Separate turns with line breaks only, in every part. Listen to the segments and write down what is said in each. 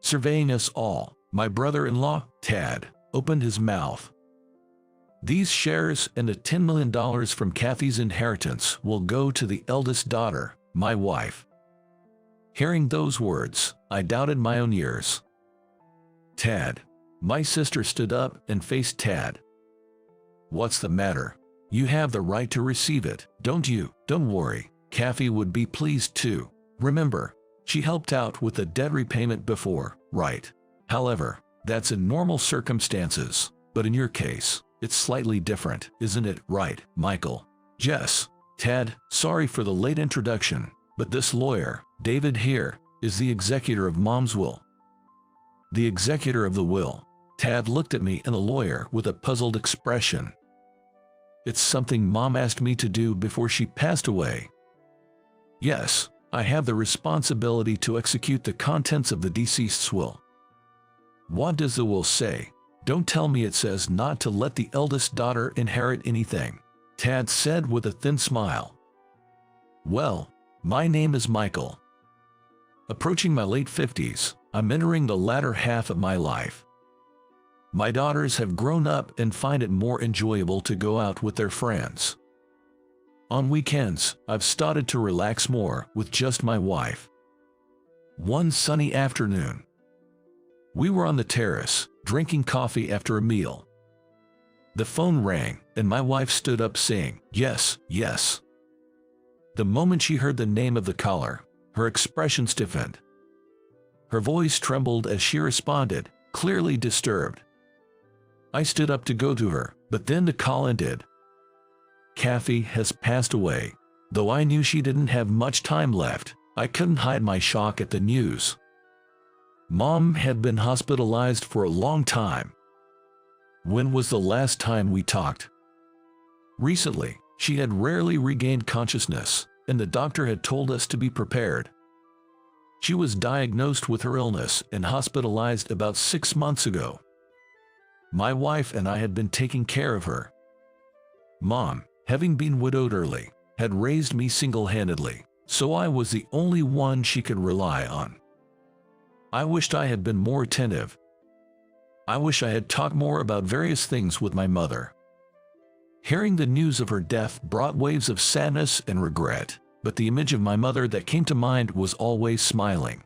surveying us all. My brother-in-law, Tad, opened his mouth. These shares and the $10 million from Kathy's inheritance will go to the eldest daughter, my wife. Hearing those words, I doubted my own ears. Tad. My sister stood up and faced Tad. What's the matter? You have the right to receive it, don't you? Don't worry, Kathy would be pleased too. Remember, she helped out with the debt repayment before, right? However, that's in normal circumstances, but in your case, it's slightly different, isn't it, right, Michael? Jess. Tad, sorry for the late introduction, but this lawyer, David here, is the executor of Mom's will. The executor of the will. Tad looked at me and the lawyer with a puzzled expression. It's something Mom asked me to do before she passed away. Yes, I have the responsibility to execute the contents of the deceased's will. What does the will say? Don't tell me it says not to let the eldest daughter inherit anything, Tad said with a thin smile. Well, my name is Michael. Approaching my late 50s, I'm entering the latter half of my life. My daughters have grown up and find it more enjoyable to go out with their friends. On weekends, I've started to relax more with just my wife. One sunny afternoon, we were on the terrace, drinking coffee after a meal. The phone rang, and my wife stood up saying, "Yes, yes." The moment she heard the name of the caller, her expression stiffened. Her voice trembled as she responded, clearly disturbed. I stood up to go to her, but then the call ended. Kathy has passed away. Though I knew she didn't have much time left, I couldn't hide my shock at the news. Mom had been hospitalized for a long time. When was the last time we talked? Recently, she had rarely regained consciousness, and the doctor had told us to be prepared. She was diagnosed with her illness and hospitalized about 6 months ago. My wife and I had been taking care of her. Mom, having been widowed early, had raised me single-handedly, so I was the only one she could rely on. I wished I had been more attentive. I wish I had talked more about various things with my mother. Hearing the news of her death brought waves of sadness and regret, but the image of my mother that came to mind was always smiling.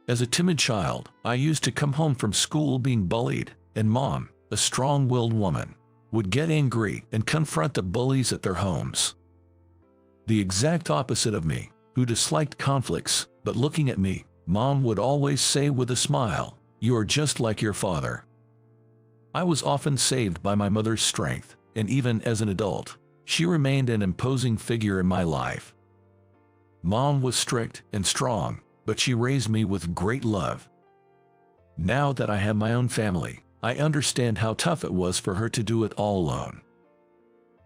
As a timid child, I used to come home from school being bullied, and Mom, a strong-willed woman, would get angry and confront the bullies at their homes. The exact opposite of me, who disliked conflicts, but looking at me, Mom would always say with a smile, "You are just like your father." I was often saved by my mother's strength, and even as an adult, she remained an imposing figure in my life. Mom was strict and strong, but she raised me with great love. Now that I have my own family, I understand how tough it was for her to do it all alone.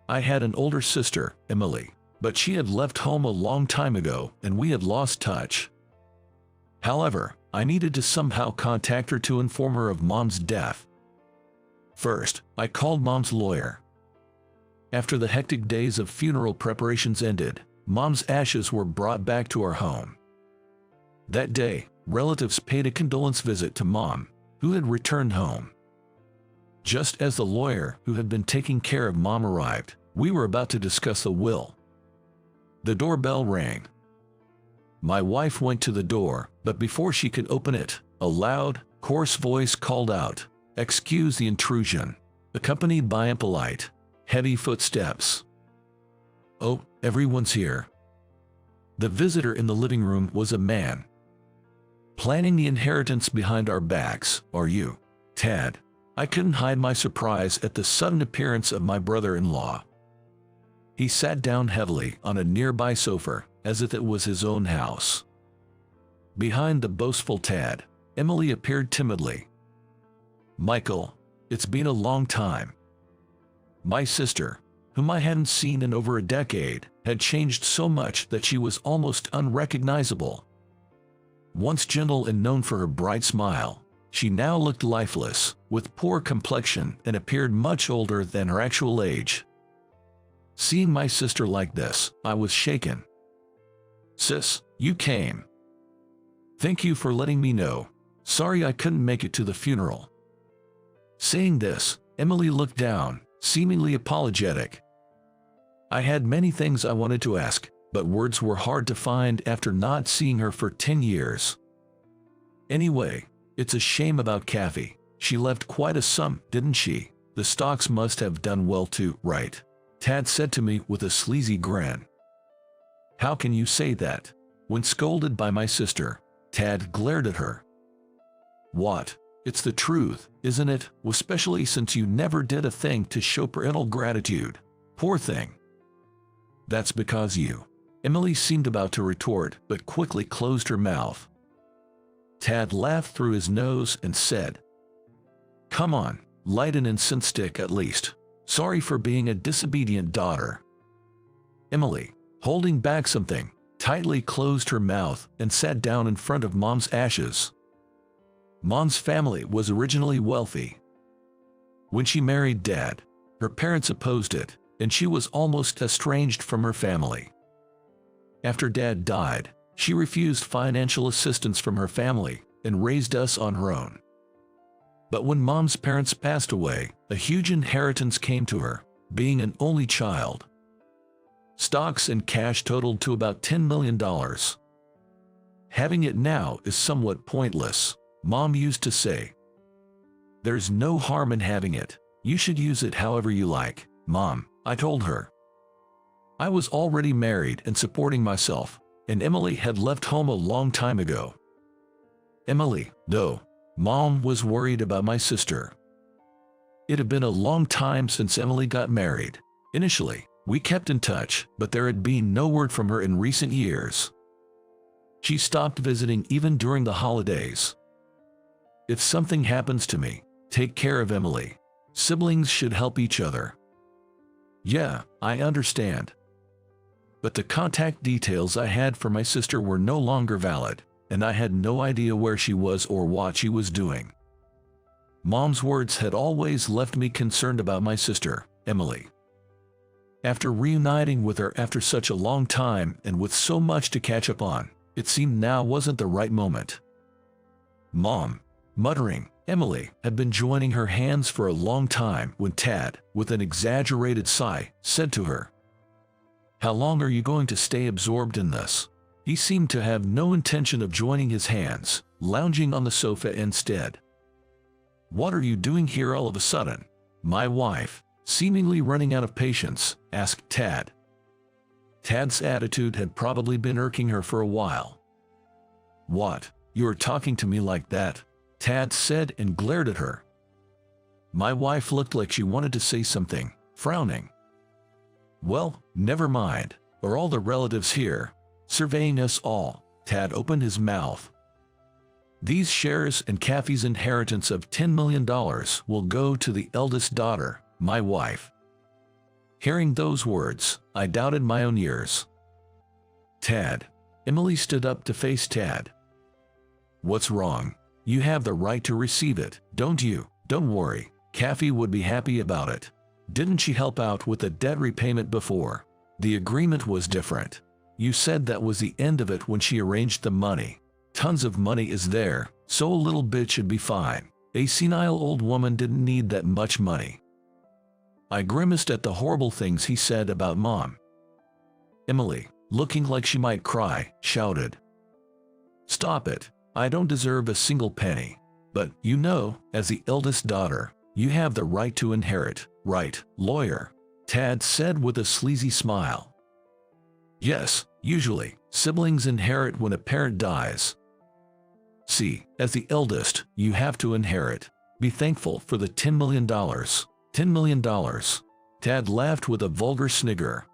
I had an older sister, Emily, but she had left home a long time ago and we had lost touch. However, I needed to somehow contact her to inform her of Mom's death. First, I called Mom's lawyer. After the hectic days of funeral preparations ended, Mom's ashes were brought back to our home. That day, relatives paid a condolence visit to Mom, who had returned home. Just as the lawyer who had been taking care of Mom arrived, we were about to discuss the will. The doorbell rang. My wife went to the door, but before she could open it, a loud, hoarse voice called out, "Excuse the intrusion," accompanied by impolite, heavy footsteps. "Oh, everyone's here." The visitor in the living room was a man. "Planning the inheritance behind our backs, are you, Tad?" I couldn't hide my surprise at the sudden appearance of my brother-in-law. He sat down heavily on a nearby sofa, as if it was his own house. Behind the boastful Tad, Emily appeared timidly. "Michael, it's been a long time." My sister, whom I hadn't seen in over a decade, had changed so much that she was almost unrecognizable. Once gentle and known for her bright smile, she now looked lifeless, with poor complexion and appeared much older than her actual age. Seeing my sister like this, I was shaken. "Sis, you came. Thank you for letting me know," Sorry I couldn't make it to the funeral." Saying this, Emily looked down, seemingly apologetic. I had many things I wanted to ask, but words were hard to find after not seeing her for 10 years. "Anyway, it's a shame about Kathy. She left quite a sum, didn't she? The stocks must have done well too, right?" Tad said to me with a sleazy grin. "How can you say that?" When scolded by my sister, Tad glared at her. "What? It's the truth, isn't it? Especially since you never did a thing to show parental gratitude. Poor thing." "That's because you." Emily seemed about to retort, but quickly closed her mouth. Tad laughed through his nose and said, "Come on, light an incense stick at least. Sorry for being a disobedient daughter." Emily, holding back something, tightly closed her mouth and sat down in front of Mom's ashes. Mom's family was originally wealthy. When she married Dad, her parents opposed it, and she was almost estranged from her family. After Dad died, she refused financial assistance from her family and raised us on her own. But when Mom's parents passed away, a huge inheritance came to her, being an only child. Stocks and cash totaled to about $10 million. "Having it now is somewhat pointless," Mom used to say. "There's no harm in having it. You should use it however you like, Mom," I told her. I was already married and supporting myself, and Emily had left home a long time ago. Emily, though, Mom was worried about my sister. It had been a long time since Emily got married. Initially, we kept in touch, but there had been no word from her in recent years. She stopped visiting even during the holidays. "If something happens to me, take care of Emily. Siblings should help each other." "Yeah, I understand." But the contact details I had for my sister were no longer valid, and I had no idea where she was or what she was doing. Mom's words had always left me concerned about my sister, Emily. After reuniting with her after such a long time and with so much to catch up on, it seemed now wasn't the right moment. "Mom," muttering, Emily had been joining her hands for a long time when Tad, with an exaggerated sigh, said to her, "How long are you going to stay absorbed in this?" He seemed to have no intention of joining his hands, lounging on the sofa instead. "What are you doing here all of a sudden?" My wife, seemingly running out of patience, asked Tad. Tad's attitude had probably been irking her for a while. "What? You're talking to me like that?" Tad said and glared at her. My wife looked like she wanted to say something, frowning. "Well, never mind. Are all the relatives here?" Surveying us all, Tad opened his mouth. "These shares and Kathy's inheritance of $10 million will go to the eldest daughter, my wife." Hearing those words, I doubted my own ears. "Tad." Emily stood up to face Tad. "What's wrong? You have the right to receive it, don't you? Don't worry, Kathy would be happy about it. Didn't she help out with the debt repayment before? The agreement was different. You said that was the end of it when she arranged the money. Tons of money is there, so a little bit should be fine. A senile old woman didn't need that much money." I grimaced at the horrible things he said about Mom. Emily, looking like she might cry, shouted, "Stop it. I don't deserve a single penny. But, you know, as the eldest daughter, you have the right to inherit, right, lawyer?" Tad said with a sleazy smile. "Yes, usually, siblings inherit when a parent dies. See, as the eldest, you have to inherit. Be thankful for the $10 million. $10 million. Tad laughed with a vulgar snigger.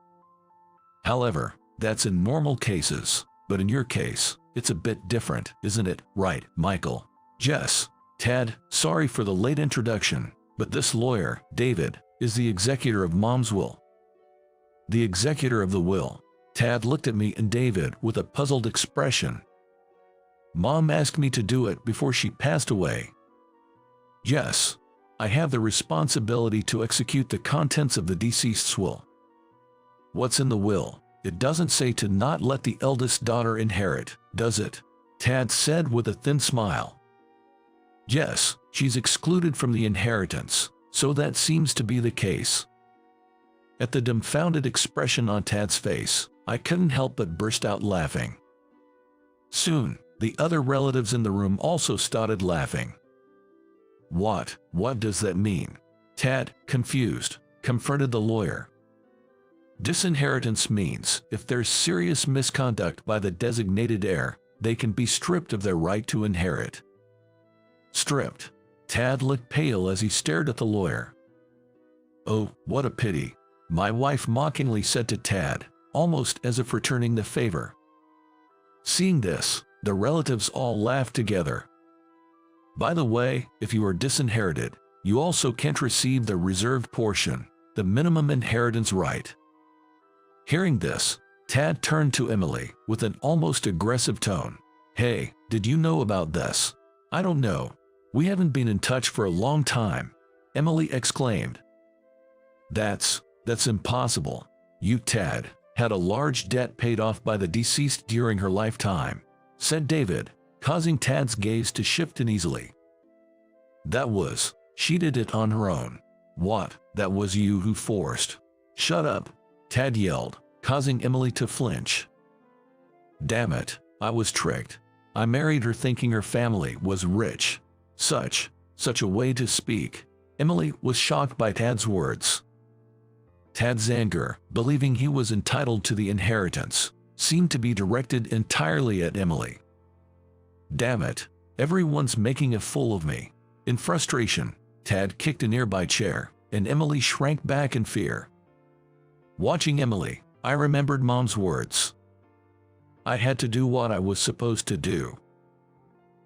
"However, that's in normal cases, but in your case, it's a bit different, isn't it, right, Michael?" "Yes, Tad, sorry for the late introduction, but this lawyer, David, is the executor of Mom's will." "The executor of the will?" Tad looked at me and David with a puzzled expression. "Mom asked me to do it before she passed away." "Yes, I have the responsibility to execute the contents of the deceased's will." "What's in the will? It doesn't say to not let the eldest daughter inherit, does it?" Tad said with a thin smile. Yes, she's excluded from the inheritance, so that seems to be the case. At the dumbfounded expression on Tad's face, I couldn't help but burst out laughing. Soon, the other relatives in the room also started laughing. What does that mean? Tad, confused, confronted the lawyer. Disinheritance means if there's serious misconduct by the designated heir, they can be stripped of their right to inherit. Stripped. Tad looked pale as he stared at the lawyer. Oh, what a pity, my wife mockingly said to Tad, almost as if returning the favor. Seeing this, the relatives all laughed together. By the way, if you are disinherited, you also can't receive the reserved portion, the minimum inheritance right. Hearing this, Tad turned to Emily with an almost aggressive tone. Hey, did you know about this? I don't know. We haven't been in touch for a long time, Emily exclaimed. That's impossible. You, Tad, had a large debt paid off by the deceased during her lifetime, said David, causing Tad's gaze to shift uneasily. She did it on her own. What, that was you who forced? Shut up, Tad yelled, causing Emily to flinch. Damn it, I was tricked. I married her thinking her family was rich. Such a way to speak. Emily was shocked by Tad's words. Tad's anger, believing he was entitled to the inheritance, seemed to be directed entirely at Emily. Damn it, everyone's making a fool of me. In frustration, Tad kicked a nearby chair, and Emily shrank back in fear. Watching Emily, I remembered Mom's words. I had to do what I was supposed to do.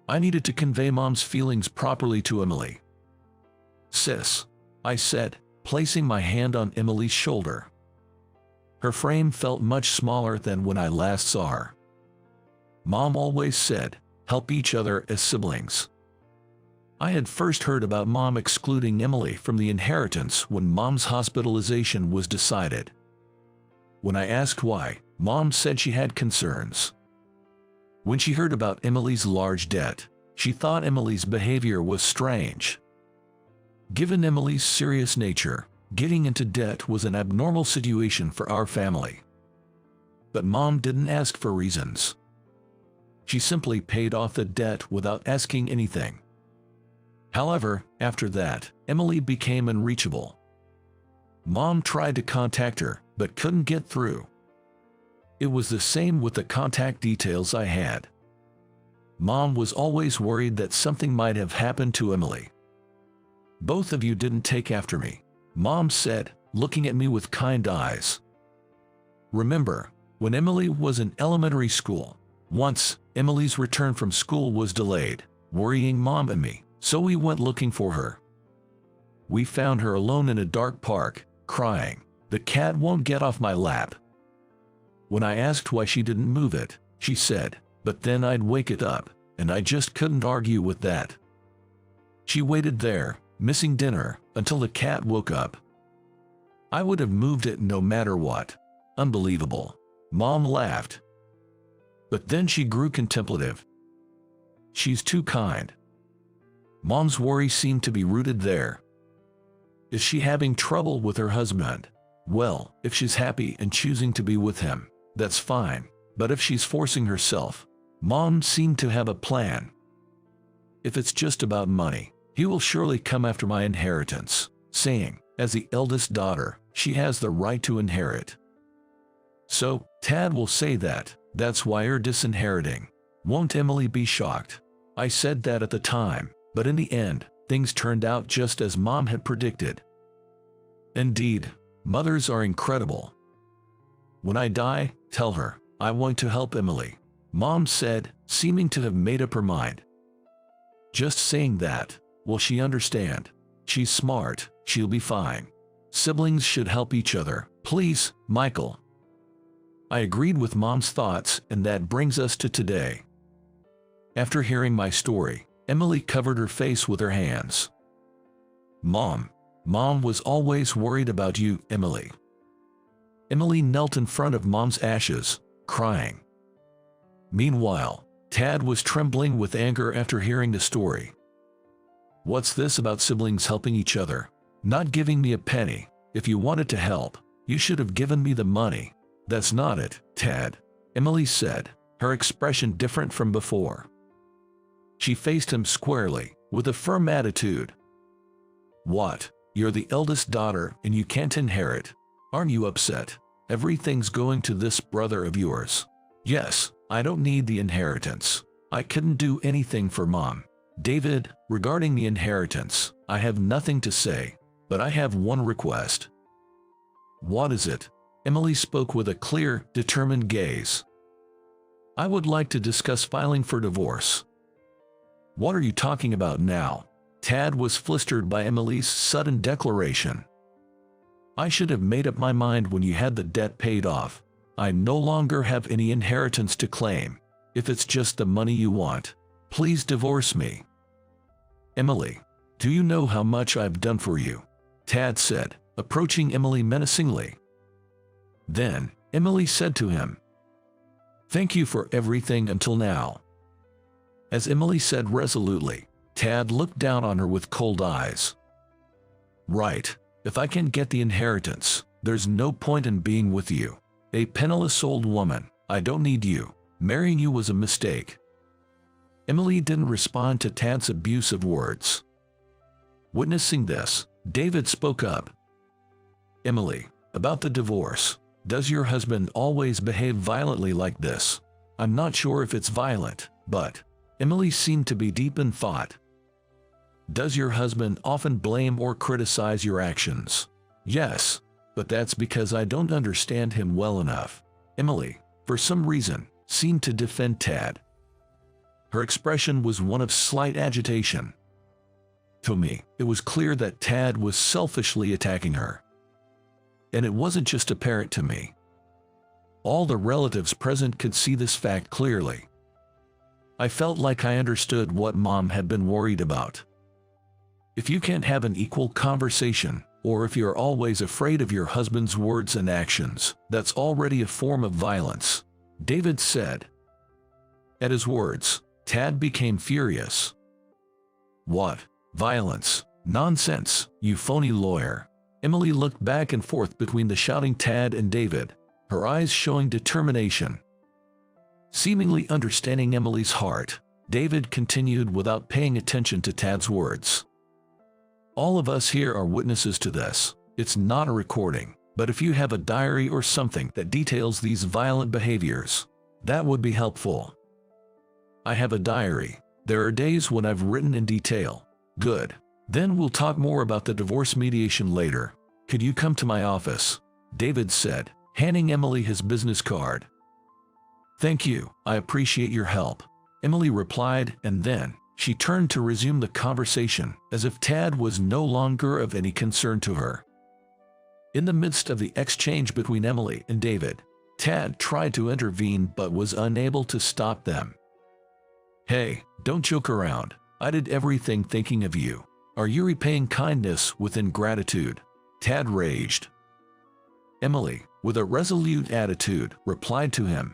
I needed to convey Mom's feelings properly to Emily. Sis, I said, placing my hand on Emily's shoulder. Her frame felt much smaller than when I last saw her. Mom always said, help each other as siblings. I had first heard about Mom excluding Emily from the inheritance when Mom's hospitalization was decided. When I asked why, Mom said she had concerns. When she heard about Emily's large debt, she thought Emily's behavior was strange. Given Emily's serious nature, getting into debt was an abnormal situation for our family. But Mom didn't ask for reasons. She simply paid off the debt without asking anything. However, after that, Emily became unreachable. Mom tried to contact her, but couldn't get through. It was the same with the contact details I had. Mom was always worried that something might have happened to Emily. Both of you didn't take after me, Mom said, looking at me with kind eyes. Remember, when Emily was in elementary school, once, Emily's return from school was delayed, worrying Mom and me, so we went looking for her. We found her alone in a dark park, crying, "The cat won't get off my lap." When I asked why she didn't move it, she said, "But then I'd wake it up, and I just couldn't argue with that." She waited there, missing dinner, until the cat woke up. I would have moved it no matter what. Unbelievable. Mom laughed. But then she grew contemplative. She's too kind. Mom's worry seemed to be rooted there. Is she having trouble with her husband? Well, if she's happy and choosing to be with him, that's fine. But if she's forcing herself, Mom seemed to have a plan. If it's just about money, he will surely come after my inheritance, saying, as the eldest daughter, she has the right to inherit. So, Tad will say that's why you're disinheriting. Won't Emily be shocked? I said that at the time, but in the end, things turned out just as Mom had predicted. Indeed, mothers are incredible. When I die, tell her, I want to help Emily, Mom said, seeming to have made up her mind. Just saying that, will she understand? She's smart, she'll be fine. Siblings should help each other, please, Michael. I agreed with Mom's thoughts, and that brings us to today. After hearing my story, Emily covered her face with her hands. Mom was always worried about you, Emily. Emily knelt in front of Mom's ashes, crying. Meanwhile, Tad was trembling with anger after hearing the story. What's this about siblings helping each other? Not giving me a penny. If you wanted to help, you should have given me the money. That's not it, Tad, Emily said, her expression different from before. She faced him squarely, with a firm attitude. What? You're the eldest daughter and you can't inherit. Aren't you upset? Everything's going to this brother of yours. Yes, I don't need the inheritance. I couldn't do anything for Mom. David, regarding the inheritance, I have nothing to say, but I have one request. What is it? Emily spoke with a clear, determined gaze. I would like to discuss filing for divorce. What are you talking about now? Tad was flustered by Emily's sudden declaration. I should have made up my mind when you had the debt paid off. I no longer have any inheritance to claim. If it's just the money you want, please divorce me. Emily, do you know how much I've done for you? Tad said, approaching Emily menacingly. Then, Emily said to him, thank you for everything until now. As Emily said resolutely, Tad looked down on her with cold eyes. Right, if I can get the inheritance, there's no point in being with you. A penniless old woman, I don't need you. Marrying you was a mistake. Emily didn't respond to Tad's abusive words. Witnessing this, David spoke up. Emily, about the divorce, does your husband always behave violently like this? I'm not sure if it's violent, but Emily seemed to be deep in thought. Does your husband often blame or criticize your actions? Yes, but that's because I don't understand him well enough. Emily, for some reason, seemed to defend Tad. Her expression was one of slight agitation. To me, it was clear that Tad was selfishly attacking her. And it wasn't just apparent to me. All the relatives present could see this fact clearly. I felt like I understood what Mom had been worried about. If you can't have an equal conversation, or if you're always afraid of your husband's words and actions, that's already a form of violence, David said. At his words, Tad became furious. What? Violence? Nonsense, you phony lawyer. Emily looked back and forth between the shouting Tad and David, her eyes showing determination. Seemingly understanding Emily's heart, David continued without paying attention to Tad's words. All of us here are witnesses to this. It's not a recording, but if you have a diary or something that details these violent behaviors, that would be helpful. I have a diary. There are days when I've written in detail. Good. Then we'll talk more about the divorce mediation later. Could you come to my office? David said, handing Emily his business card. Thank you, I appreciate your help, Emily replied, and then she turned to resume the conversation, as if Tad was no longer of any concern to her. In the midst of the exchange between Emily and David, Tad tried to intervene but was unable to stop them. Hey, don't joke around. I did everything thinking of you. Are you repaying kindness with ingratitude? Tad raged. Emily, with a resolute attitude, replied to him.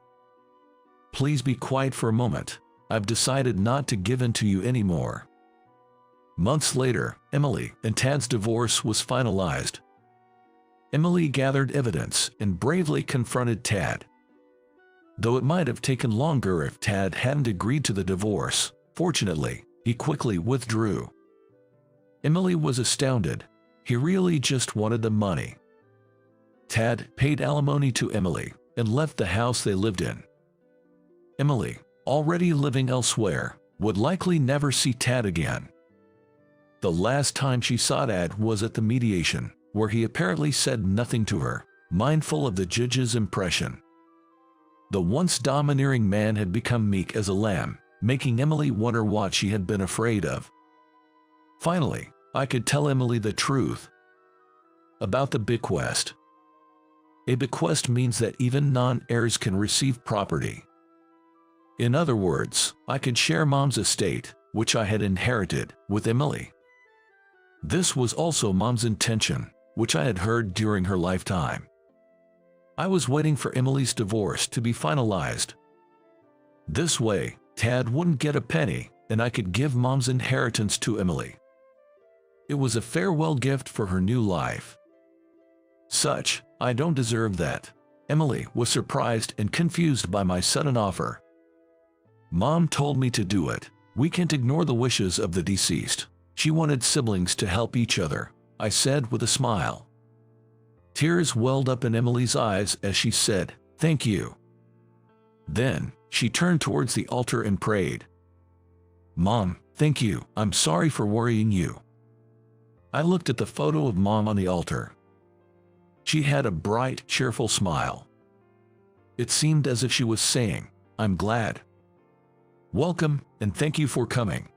Please be quiet for a moment. I've decided not to give in to you anymore. Months later, Emily and Tad's divorce was finalized. Emily gathered evidence and bravely confronted Tad. Though it might have taken longer if Tad hadn't agreed to the divorce, fortunately, he quickly withdrew. Emily was astounded. He really just wanted the money. Tad paid alimony to Emily and left the house they lived in. Emily, already living elsewhere, would likely never see Tad again. The last time she saw Tad was at the mediation, where he apparently said nothing to her, mindful of the judge's impression. The once domineering man had become meek as a lamb, making Emily wonder what she had been afraid of. Finally, I could tell Emily the truth about the bequest. A bequest means that even non-heirs can receive property. In other words, I could share Mom's estate, which I had inherited, with Emily. This was also Mom's intention, which I had heard during her lifetime. I was waiting for Emily's divorce to be finalized. This way, Tad wouldn't get a penny, and I could give Mom's inheritance to Emily. It was a farewell gift for her new life. Such, I don't deserve that. Emily was surprised and confused by my sudden offer. Mom told me to do it. We can't ignore the wishes of the deceased. She wanted siblings to help each other, I said with a smile. Tears welled up in Emily's eyes as she said, "Thank you." Then, she turned towards the altar and prayed. "Mom, thank you. I'm sorry for worrying you." I looked at the photo of Mom on the altar. She had a bright, cheerful smile. It seemed as if she was saying, "I'm glad. Welcome, and thank you for coming.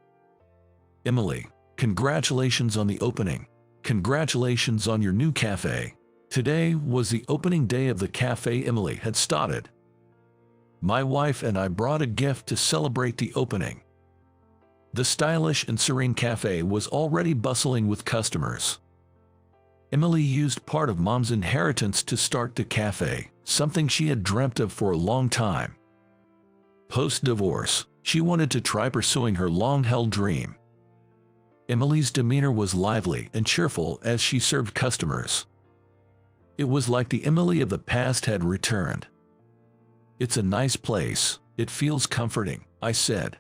Emily, congratulations on the opening. Congratulations on your new cafe." Today was the opening day of the cafe Emily had started. My wife and I brought a gift to celebrate the opening. The stylish and serene cafe was already bustling with customers. Emily used part of Mom's inheritance to start the cafe, something she had dreamt of for a long time. Post-divorce, she wanted to try pursuing her long-held dream. Emily's demeanor was lively and cheerful as she served customers. It was like the Emily of the past had returned. "It's a nice place. It feels comforting," I said.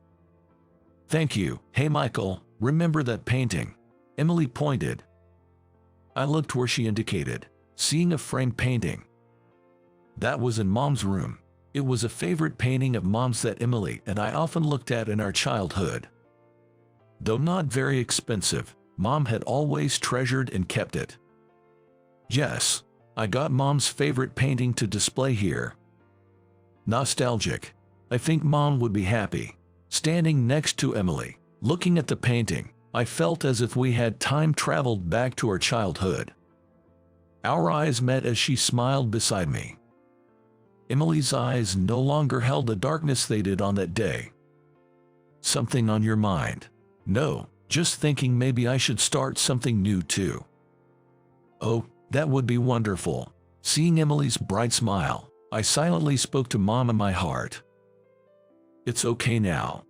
"Thank you. Hey Michael, remember that painting?" Emily pointed. I looked where she indicated, seeing a framed painting. That was in Mom's room. It was a favorite painting of Mom's that Emily and I often looked at in our childhood. Though not very expensive, Mom had always treasured and kept it. "Yes, I got Mom's favorite painting to display here." Nostalgic. I think Mom would be happy. Standing next to Emily, looking at the painting, I felt as if we had time traveled back to our childhood. Our eyes met as she smiled beside me. Emily's eyes no longer held the darkness they did on that day. "Something on your mind?" "No, just thinking maybe I should start something new too." "Oh, that would be wonderful." Seeing Emily's bright smile, I silently spoke to Mom in my heart. "It's okay now."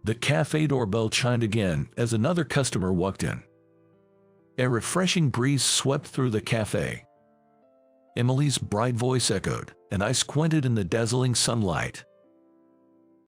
The cafe doorbell chimed again as another customer walked in. A refreshing breeze swept through the cafe. Emily's bright voice echoed, and I squinted in the dazzling sunlight.